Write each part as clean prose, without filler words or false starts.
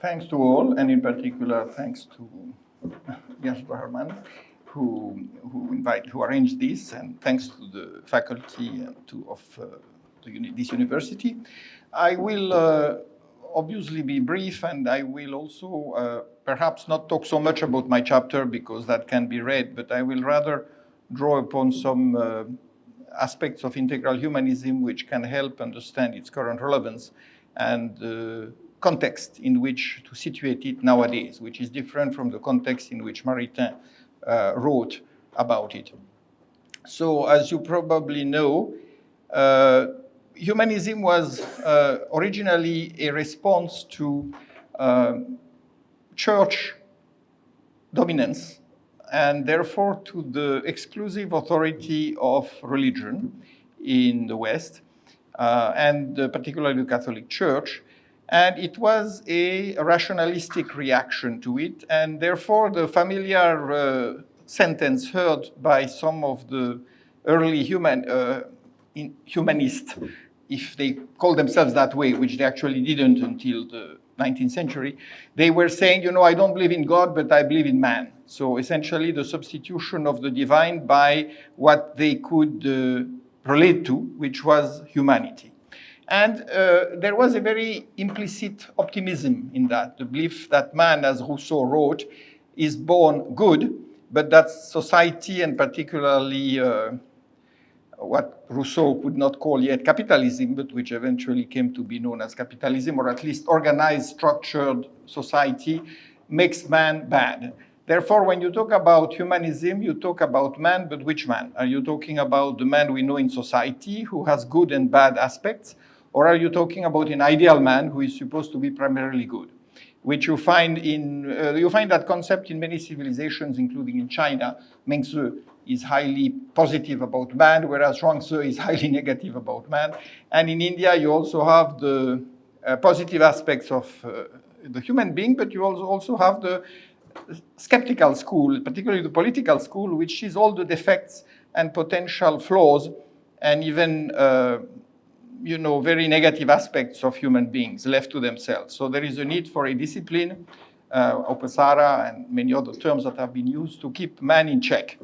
Thanks to all, and in particular, thanks to Herman, who arranged this, and thanks to the faculty of this university. I will obviously be brief, and I will also perhaps not talk so much about my chapter because that can be read, but I will rather draw upon some aspects of integral humanism which can help understand its current relevance and context in which to situate it nowadays, which is different from the context in which Maritain wrote about it. So, as you probably know, humanism was originally a response to church dominance and therefore to the exclusive authority of religion in the West, and particularly the Catholic Church. And it was a rationalistic reaction to it, and therefore the familiar sentence heard by some of the early humanists, if they call themselves that way, which they actually didn't until the 19th century, they were saying, you know, I don't believe in God, but I believe in man. So essentially the substitution of the divine by what they could relate to, which was humanity. And there was a very implicit optimism in that, the belief that man, as Rousseau wrote, is born good, but that society, and particularly what Rousseau could not call yet capitalism, but which eventually came to be known as capitalism, or at least organized, structured society, makes man bad. Therefore, when you talk about humanism, you talk about man, but which man? Are you talking about the man we know in society who has good and bad aspects? Or are you talking about an ideal man who is supposed to be primarily good? Which you find you find that concept in many civilizations, including in China. Mengzi is highly positive about man, whereas Zhuangzi is highly negative about man. And in India, you also have the positive aspects of the human being, but you also have the skeptical school, particularly the political school, which sees all the defects and potential flaws and even very negative aspects of human beings left to themselves. So there is a need for a discipline, upasara, and many other terms that have been used to keep man in check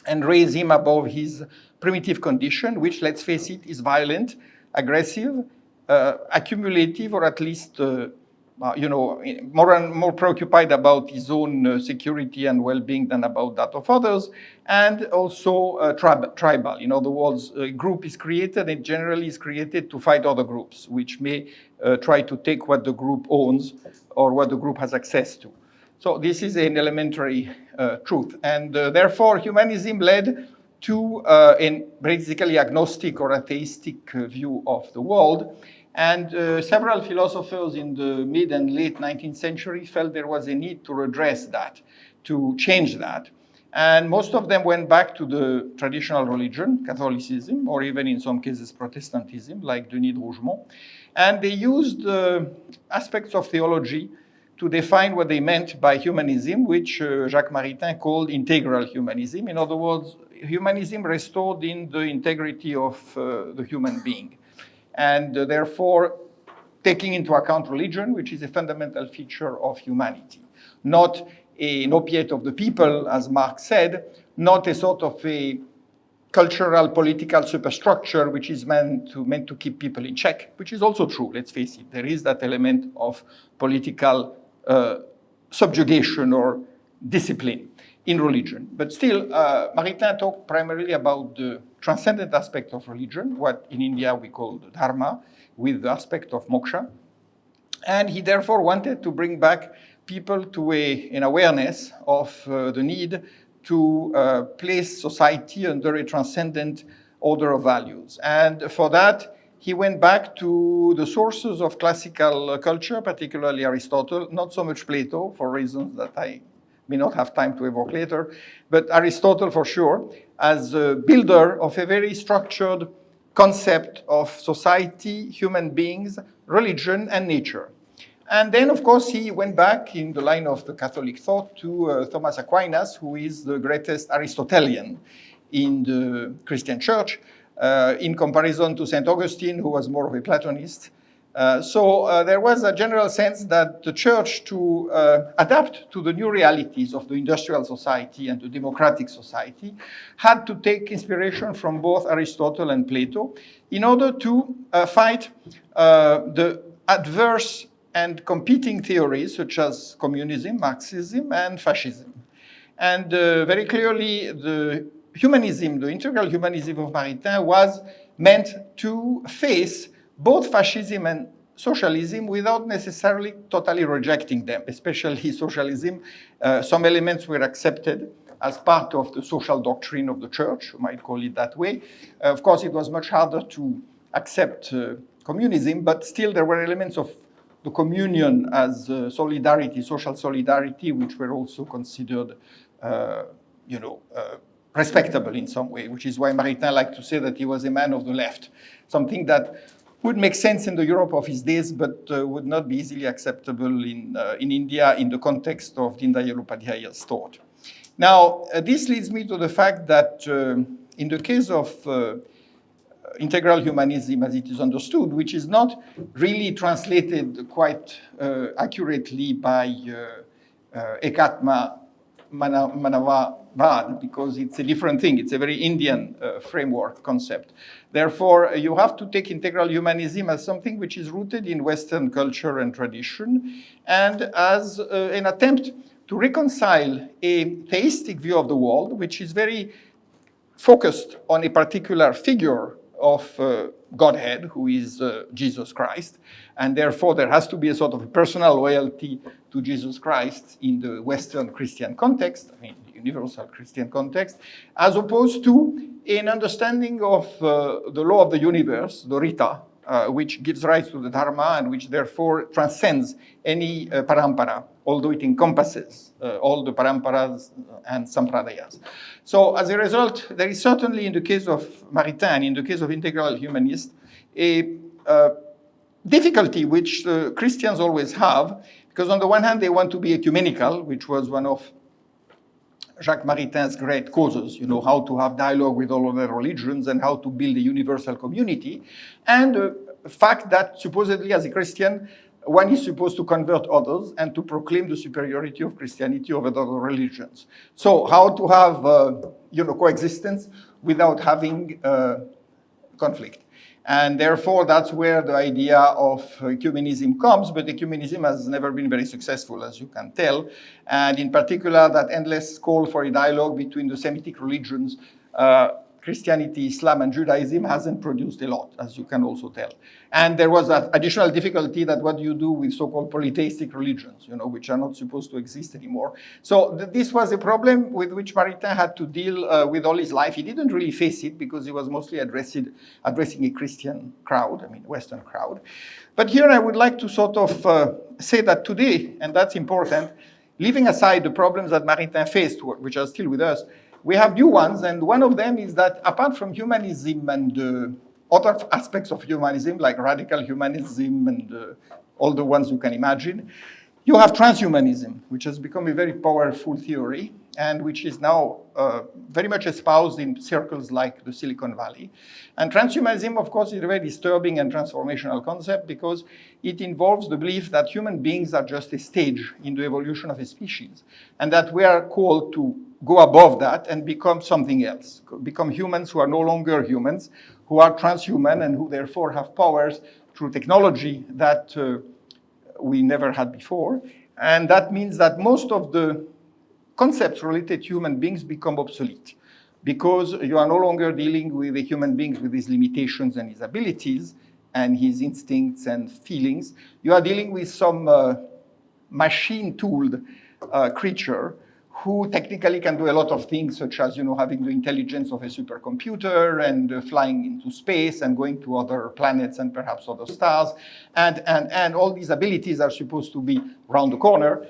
and raise him above his primitive condition, which, let's face it, is violent, aggressive, accumulative, or at least more preoccupied about his own security and well-being than about that of others, and also tribal. In other words, a group is created, and generally is created to fight other groups, which may try to take what the group owns or what the group has access to. So this is an elementary truth, and therefore humanism led to a basically agnostic or atheistic view of the world. And several philosophers in the mid and late 19th century felt there was a need to redress that, to change that. And most of them went back to the traditional religion, Catholicism, or even in some cases Protestantism, like Denis de Rougemont. And they used aspects of theology to define what they meant by humanism, which Jacques Maritain called integral humanism. In other words, humanism restored in the integrity of the human being. And therefore taking into account religion, which is a fundamental feature of humanity. Not an opiate of the people, as Marx said, not a sort of a cultural, political superstructure, which is meant to keep people in check, which is also true, let's face it. There is that element of political subjugation or discipline in religion. But still, Maritain talked primarily about the transcendent aspect of religion, what in India we call the dharma, with the aspect of moksha. And he therefore wanted to bring back people to an awareness of the need to place society under a transcendent order of values. And for that, he went back to the sources of classical culture, particularly Aristotle, not so much Plato, for reasons that I may not have time to evoke later, but Aristotle for sure, as a builder of a very structured concept of society, human beings, religion, and nature. And then, of course, he went back in the line of the Catholic thought to Thomas Aquinas, who is the greatest Aristotelian in the Christian church, in comparison to St. Augustine, who was more of a Platonist, So there was a general sense that the church, to adapt to the new realities of the industrial society and the democratic society, had to take inspiration from both Aristotle and Plato in order to fight the adverse and competing theories such as communism, Marxism, and fascism. And very clearly, the humanism, the integral humanism of Maritain, was meant to face both fascism and socialism without necessarily totally rejecting them, especially socialism. Some elements were accepted as part of the social doctrine of the church, you might call it that way. Of course, it was much harder to accept communism, but still there were elements of the communion as solidarity, social solidarity, which were also considered, respectable in some way, which is why Maritain liked to say that he was a man of the left, something that would make sense in the Europe of his days, but would not be easily acceptable in India in the context of Deendayal Upadhyaya's thought. Now, this leads me to the fact that in the case of integral humanism as it is understood, which is not really translated quite accurately by Ekaatm Manav Darshan, because it's a different thing. It's a very Indian framework concept. Therefore, you have to take integral humanism as something which is rooted in Western culture and tradition, and as an attempt to reconcile a theistic view of the world, which is very focused on a particular figure of Godhead, who is Jesus Christ, and therefore there has to be a sort of a personal loyalty to Jesus Christ in the Western Christian context, I mean, the universal Christian context, as opposed to an understanding of the law of the universe, the Rita, which gives rise to the dharma and which therefore transcends any parampara, although it encompasses all the paramparas and sampradayas. So as a result, there is certainly in the case of Maritain, in the case of integral humanist, a difficulty which Christians always have, because on the one hand, they want to be ecumenical, which was one of Jacques Maritain's great causes, how to have dialogue with all other religions and how to build a universal community, and the fact that supposedly as a Christian, one is supposed to convert others and to proclaim the superiority of Christianity over other religions. So how to have coexistence without having conflict. And therefore, that's where the idea of ecumenism comes, but ecumenism has never been very successful, as you can tell. And in particular, that endless call for a dialogue between the Semitic religions, Christianity, Islam, and Judaism hasn't produced a lot, as you can also tell. And there was an additional difficulty that what do you do with so-called polytheistic religions, which are not supposed to exist anymore. So this was a problem with which Maritain had to deal with all his life. He didn't really face it because he was mostly addressing a Christian crowd, I mean, Western crowd. But here I would like to sort of say that today, and that's important, leaving aside the problems that Maritain faced, which are still with us, we have new ones, and one of them is that apart from humanism and other aspects of humanism, like radical humanism and all the ones you can imagine, you have transhumanism, which has become a very powerful theory and which is now very much espoused in circles like the Silicon Valley. And transhumanism, of course, is a very disturbing and transformational concept because it involves the belief that human beings are just a stage in the evolution of a species, and that we are called to go above that and become something else, become humans who are no longer humans, who are transhuman and who therefore have powers through technology that we never had before. And that means that most of the concepts related to human beings become obsolete because you are no longer dealing with the human beings with his limitations and his abilities and his instincts and feelings. You are dealing with some machine-tooled creature who technically can do a lot of things, such as having the intelligence of a supercomputer and flying into space and going to other planets and perhaps other stars. And all these abilities are supposed to be around the corner.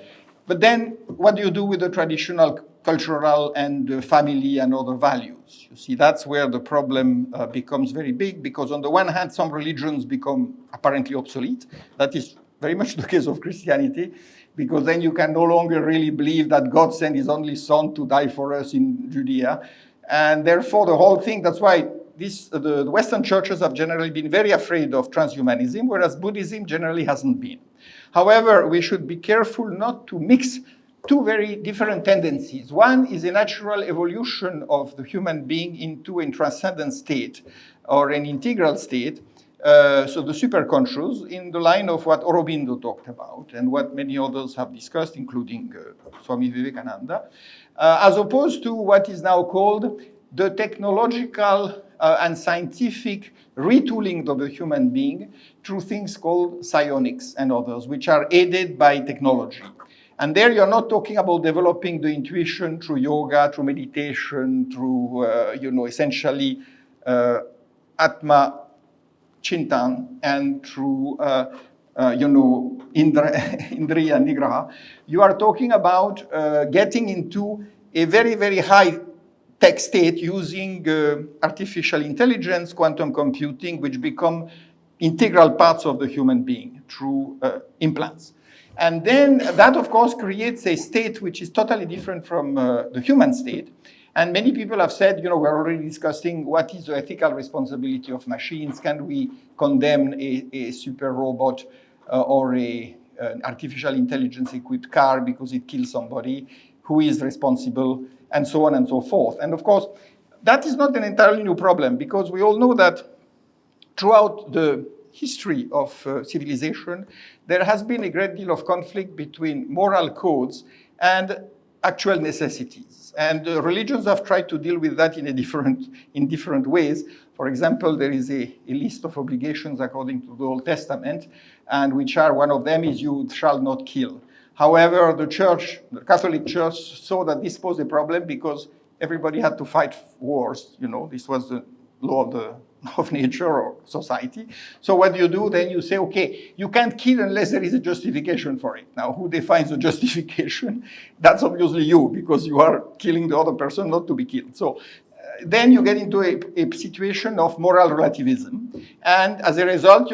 But then what do you do with the traditional cultural and family and other values? You see, that's where the problem becomes very big, because on the one hand, some religions become apparently obsolete. That is very much the case of Christianity, because then you can no longer really believe that God sent his only son to die for us in Judea. And therefore, the whole thing, that's why the Western churches have generally been very afraid of transhumanism, whereas Buddhism generally hasn't been. However, we should be careful not to mix two very different tendencies. One is a natural evolution of the human being into a transcendent state or an integral state, so the superconscious, in the line of what Aurobindo talked about and what many others have discussed, including Swami Vivekananda, as opposed to what is now called the technological and scientific retooling of the human being through things called psionics and others, which are aided by technology. And there you're not talking about developing the intuition through yoga, through meditation, through, essentially Atma Chintan, and through, Indriya Nigraha. You are talking about getting into a very, very high tech state using artificial intelligence, quantum computing, which become integral parts of the human being through implants. And then that, of course, creates a state which is totally different from the human state. And many people have said, we're already discussing what is the ethical responsibility of machines. Can we condemn a super robot or an artificial intelligence-equipped car because it kills somebody? Who is responsible? And so on and so forth. And of course, that is not an entirely new problem, because we all know that throughout the history of civilization, there has been a great deal of conflict between moral codes and actual necessities. And religions have tried to deal with that in different ways. For example, there is a list of obligations according to the Old Testament, and one of them is you shall not kill. However, the Catholic Church saw that this posed a problem because everybody had to fight wars. This was the law of nature or society. So what do? Then you say, okay, you can't kill unless there is a justification for it. Now, who defines the justification? That's obviously you, because you are killing the other person not to be killed. So then you get into a situation of moral relativism. And as a result,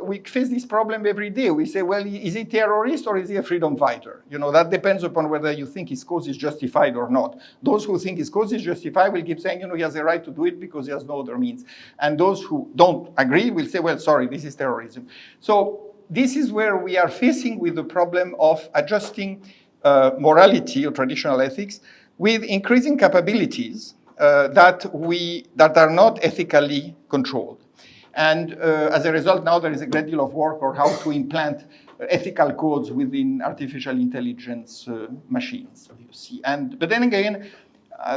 we face this problem every day. We say, well, is he a terrorist or is he a freedom fighter? That depends upon whether you think his cause is justified or not. Those who think his cause is justified will keep saying, he has a right to do it because he has no other means. And those who don't agree will say, well, sorry, this is terrorism. So this is where we are facing with the problem of adjusting morality or traditional ethics with increasing capabilities that are not ethically controlled. And as a result, now there is a great deal of work on how to implant ethical codes within artificial intelligence machines, you see. But then again,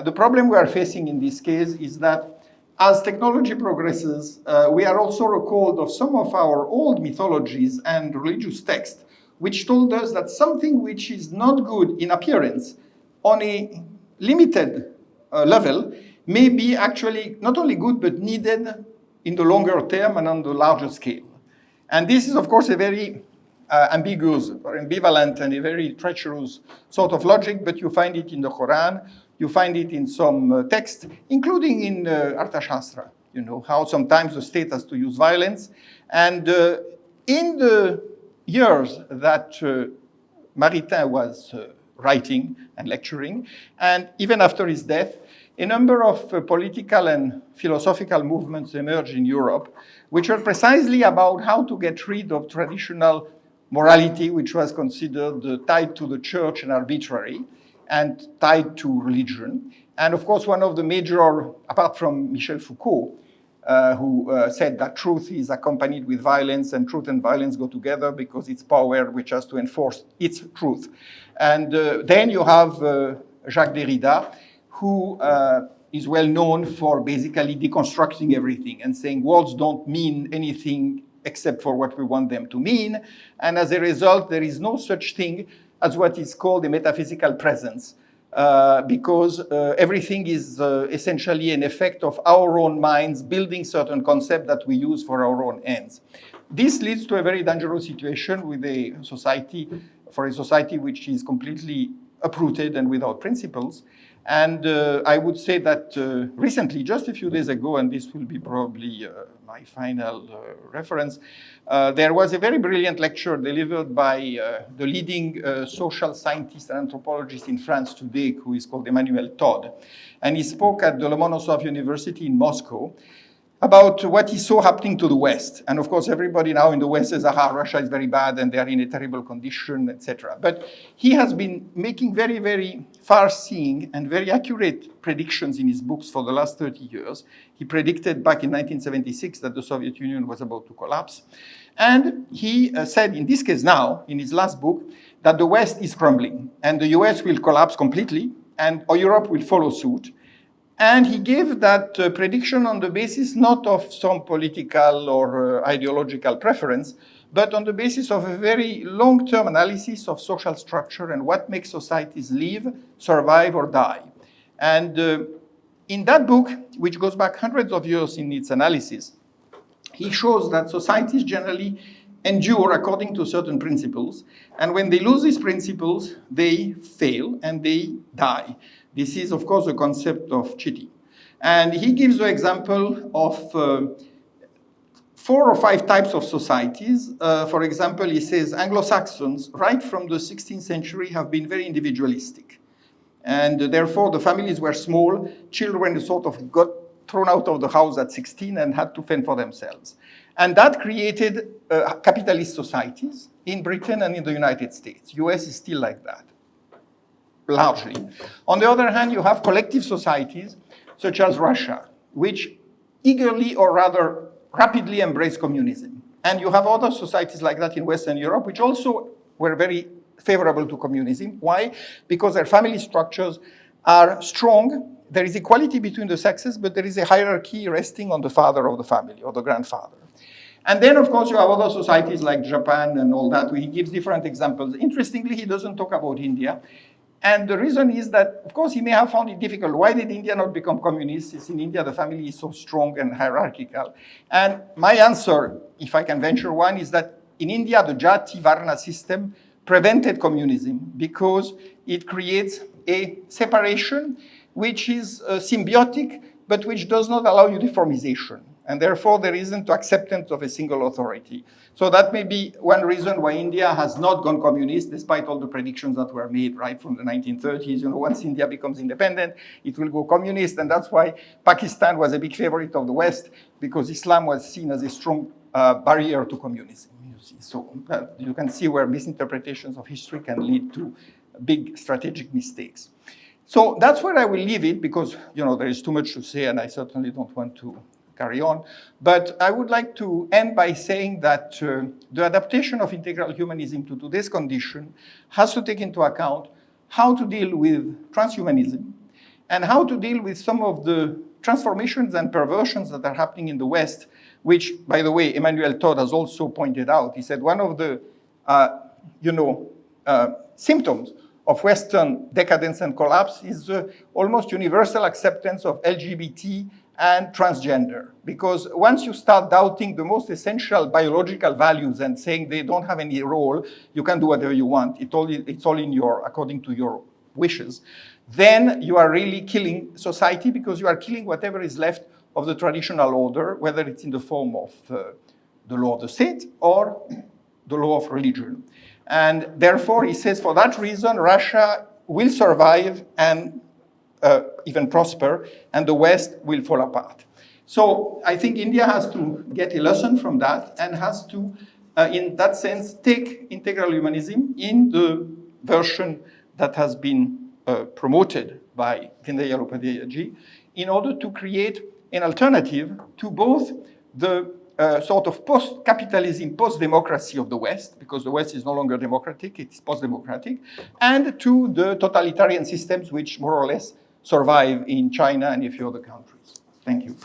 the problem we are facing in this case is that as technology progresses, we are also recalled of some of our old mythologies and religious texts, which told us that something which is not good in appearance on a limited level may be actually not only good, but needed in the longer term and on the larger scale. And this is, of course, a very ambiguous or ambivalent and a very treacherous sort of logic, but you find it in the Quran, you find it in some texts, including in Arthashastra, how sometimes the state has to use violence. And in the years that Maritain was writing and lecturing, and even after his death, a number of political and philosophical movements emerged in Europe, which were precisely about how to get rid of traditional morality, which was considered tied to the church and arbitrary, and tied to religion. And of course, one of the major, apart from Michel Foucault, who said that truth is accompanied with violence, and truth and violence go together because it's power which has to enforce its truth. And then you have Jacques Derrida, who is well known for basically deconstructing everything and saying words don't mean anything except for what we want them to mean. And as a result, there is no such thing as what is called a metaphysical presence, because everything is essentially an effect of our own minds building certain concepts that we use for our own ends. This leads to a very dangerous situation with a society which is completely uprooted and without principles. And I would say that recently, just a few days ago, and this will be probably my final reference, there was a very brilliant lecture delivered by the leading social scientist and anthropologist in France today, who is called Emmanuel Todd. And he spoke at the Lomonosov University in Moscow. about what he saw happening to the West. And of course, everybody now in the West says, aha, Russia is very bad and they are in a terrible condition, etc. But he has been making very, very far-seeing and very accurate predictions in his books for the last 30 years. He predicted back in 1976 that the Soviet Union was about to collapse. And he said, in this case now, in his last book, that the West is crumbling and the US will collapse completely and Europe will follow suit. And he gave that prediction on the basis not of some political or ideological preference, but on the basis of a very long-term analysis of social structure and what makes societies live, survive, or die. And in that book, which goes back hundreds of years in its analysis, he shows that societies generally endure according to certain principles, and when they lose these principles, they fail and they die. This is, of course, the concept of cheating. And he gives the example of 4 or 5 types of societies. For example, he says Anglo-Saxons, right from the 16th century, have been very individualistic. And therefore, the families were small. Children sort of got thrown out of the house at 16 and had to fend for themselves. And that created capitalist societies in Britain and in the United States. US is still like that, largely. On the other hand, you have collective societies, such as Russia, which eagerly or rather rapidly embrace communism. And you have other societies like that in Western Europe, which also were very favorable to communism. Why? Because their family structures are strong. There is equality between the sexes, but there is a hierarchy resting on the father of the family or the grandfather. And then, of course, you have other societies like Japan and all that, where he gives different examples. Interestingly, he doesn't talk about India. And the reason is that, of course, he may have found it difficult. Why did India not become communist? It's in India, the family is so strong and hierarchical. And my answer, if I can venture one, is that in India, the Jati Varna system prevented communism because it creates a separation which is symbiotic, but which does not allow uniformization. And therefore, there isn't acceptance of a single authority. So that may be one reason why India has not gone communist, despite all the predictions that were made right from the 1930s. You know, once India becomes independent, it will go communist. And that's why Pakistan was a big favorite of the West, because Islam was seen as a strong barrier to communism. You see. So you can see where misinterpretations of history can lead to big strategic mistakes. So that's where I will leave it, because there is too much to say, and I certainly don't want to carry on. But I would like to end by saying that the adaptation of integral humanism to today's condition has to take into account how to deal with transhumanism and how to deal with some of the transformations and perversions that are happening in the West, which, by the way, Emmanuel Todd has also pointed out. He said one of the symptoms of Western decadence and collapse is almost universal acceptance of LGBT and transgender. Because once you start doubting the most essential biological values and saying they don't have any role, you can do whatever you want, it's all in according to your wishes, then you are really killing society, because you are killing whatever is left of the traditional order, whether it's in the form of the law of the state or the law of religion. And therefore, he says, for that reason, Russia will survive and even prosper, and the West will fall apart. So I think India has to get a lesson from that and has to, in that sense, take integral humanism in the version that has been promoted by Deendayal Upadhyaya ji, in order to create an alternative to both the sort of post-capitalism, post-democracy of the West, because the West is no longer democratic, it's post-democratic, and to the totalitarian systems which more or less survive in China and a few other countries. Thank you.